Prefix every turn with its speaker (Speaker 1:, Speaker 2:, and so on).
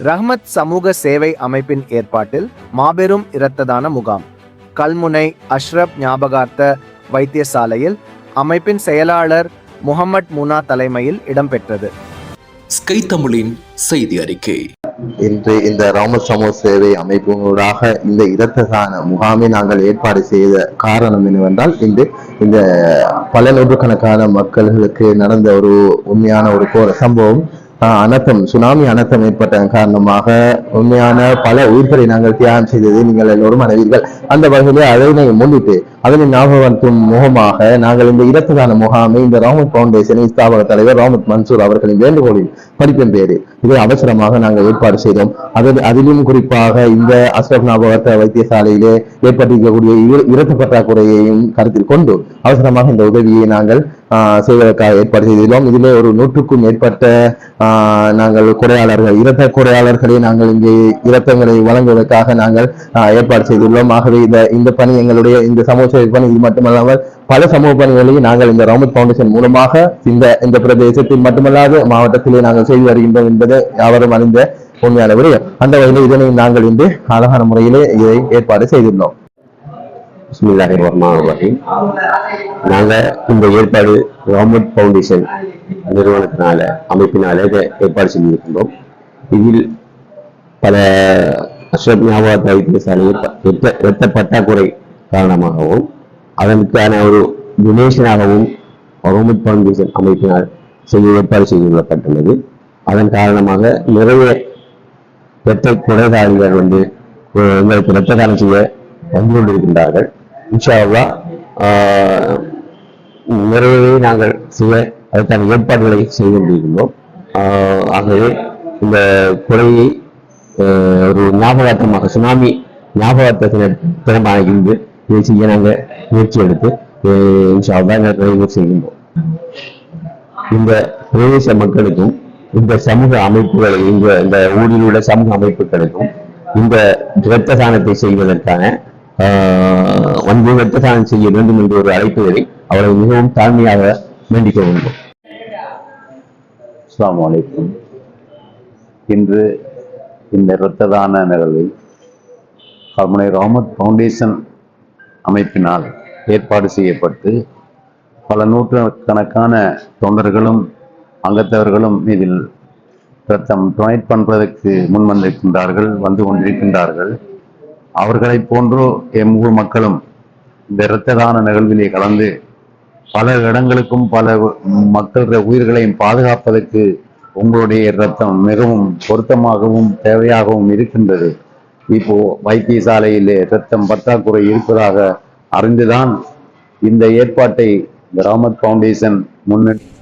Speaker 1: ரஹ்மத் சமூக சேவை அமைப்பின் ஏற்பாட்டில் மாபெரும் இரத்த தான முகாம் கல்முனை அஷ்ரப் ஞாபகார்த்த வைத்தியசாலையில் அமைப்பின் செயலாளர் முகமட் முனா தலைமையில் இடம்பெற்றது.
Speaker 2: ஸ்கை தமிழின் செய்தி அறிக்கை.
Speaker 3: இன்று இந்த ரஹ்மத் சமூக சேவை அமைப்பினூடாக இந்த இரத்த தான முகாமை நாங்கள் ஏற்பாடு செய்த காரணம் என்னவென்றால், இந்த பல நூற்றுக்கணக்கான மக்களுக்கு நடந்த ஒரு உண்மையான ஒரு கோர சம்பவம், அனர்த்தம், சுனாமி அனர்த்தம் ஏற்பட்ட காரணமாக உண்மையான பல உயிர்களை நாங்கள் தியாகம் செய்ததை நீங்கள் எல்லோரும் அறிவீர்கள். அந்த வகையிலே அதனை முன்னிட்டு அதனை ஞாபகப்படுத்தும் முகமாக நாங்கள் இந்த இரத்த தான முகாமை இந்த ரஹ்மத் பவுண்டேஷன் ஸ்தாபக தலைவர் ரஹ்மத் மன்சூர் அவர்களின் வேண்டுகோளில் படிப்பின் பேரு இதை அவசரமாக நாங்கள் ஏற்பாடு செய்தோம். அதிலும் குறிப்பாக இந்த அஷ்ரப் ஞாபகார்த்த வைத்தியசாலையிலே ஏற்பட்டிருக்கக்கூடிய இரத்த பற்றாக்குறையையும் கருத்தில் கொண்டு அவசரமாக இந்த உதவியை நாங்கள் செய்வதற்காக ஏற்பாடு செய்துள்ளோம். இதிலே ஒரு 100க்கும் மேற்பட்ட நாங்கள் கொடையாளர்கள், இரத்த கொடையாளர்களை நாங்கள் இங்கே இரத்தங்களை வழங்குவதற்காக நாங்கள் ஏற்பாடு செய்துள்ளோம். ஆகவே இந்த பணி எங்களுடைய இந்த சமூக சேவை பணி இது மட்டுமல்லாமல் பல சமூக பணிகளையும் நாங்கள் இந்த ரஹ்மத் பவுண்டேஷன் மூலமாக இந்த பிரதேசத்தில் மட்டுமல்லாது மாவட்டத்திலே நாங்கள் செய்து வருகின்றோம் என்பதை யாவரும் அறிந்த உண்மையான விடயம். அந்த வகையில் இதனை நாங்கள் இன்று அழகான முறையிலே இதை ஏற்பாடு செய்துள்ளோம்.
Speaker 4: பிஸ்மில்லாஹிர்ரஹ்மானிர்ரஹீம். நாங்கள் இந்த ஏற்பாடு ரஹ்மத் பவுண்டேஷன் நிறுவனத்தினால அமைப்பினால ஏற்பாடு செஞ்சிருக்கின்றோம். இதில் பல அஷ்ரப் ஞாபகார்த்த வைத்தியசாலையில் இரத்த பற்றாக்குறை காரணமாகவும் அதற்கான ஒரு டொனேஷனாகவும் ரஹ்மத் பவுண்டேஷன் அமைப்பினால் செய்ய ஏற்பாடு செய்துள்ளப்பட்டுள்ளது. அதன் காரணமாக நிறைய இரத்த கொடைதாரிகள் எங்களுக்கு இரத்த தானம் செய்ய வந்து கொண்டிருக்கின்றார்கள். இன்ஷா அல்லாஹ் நிறையவே நாங்கள் செய்ய அதற்கான ஏற்பாடுகளை செய்து கொண்டிருக்கின்றோம். ஆகவே இந்த கொலையை ஒரு ஞாபகார்த்தமாக சுனாமி ஞாபகார்த்தத்தினமாக இருந்து இதை செய்ய நாங்கள் முயற்சி எடுத்து இன்ஷா அல்லாஹ் நிறைவு செய்கின்றோம். இந்த பிரதேச மக்களுக்கும் இந்த சமூக அமைப்புகளை இந்த ஊரில் உள்ள சமூக அமைப்புகளுக்கும் இந்த இரத்த தானத்தை செய்வதற்கான இரத்த தானம் செய்ய வேண்டும் என்ற ஒரு அழைப்புகளை அவரை மிகவும் தாழ்மையாக வேண்டிக்க வேண்டும்.
Speaker 5: அஸ்ஸலாமு அலைக்கும். இன்று இந்த இரத்த தான நிகழ்வை கல்முனை ரஹ்மத் பவுண்டேஷன் அமைப்பினால் ஏற்பாடு செய்யப்பட்டு பல நூற்றுக்கணக்கான தொண்டர்களும் அங்கத்தவர்களும் இதில் இரத்தம் டொனேட் பண்ணுவதற்கு முன் வந்திருக்கின்றார்கள், வந்து கொண்டிருக்கின்றார்கள். அவர்களை போன்று ஊர் மக்களும் இந்த இரத்த தான நிகழ்விலே கலந்து பல இடங்களுக்கும் பல மக்களுடைய உயிர்களையும் பாதுகாப்பதற்கு உங்களுடைய இரத்தம் மிகவும் பொருத்தமாகவும் தேவையாகவும் இருக்கின்றது. இப்போ வைத்தியசாலையிலே இரத்தம் பற்றாக்குறை இருப்பதாக அறிந்துதான் இந்த ஏற்பாட்டை ரஹ்மத் பவுண்டேஷன் முன்னெடுத்து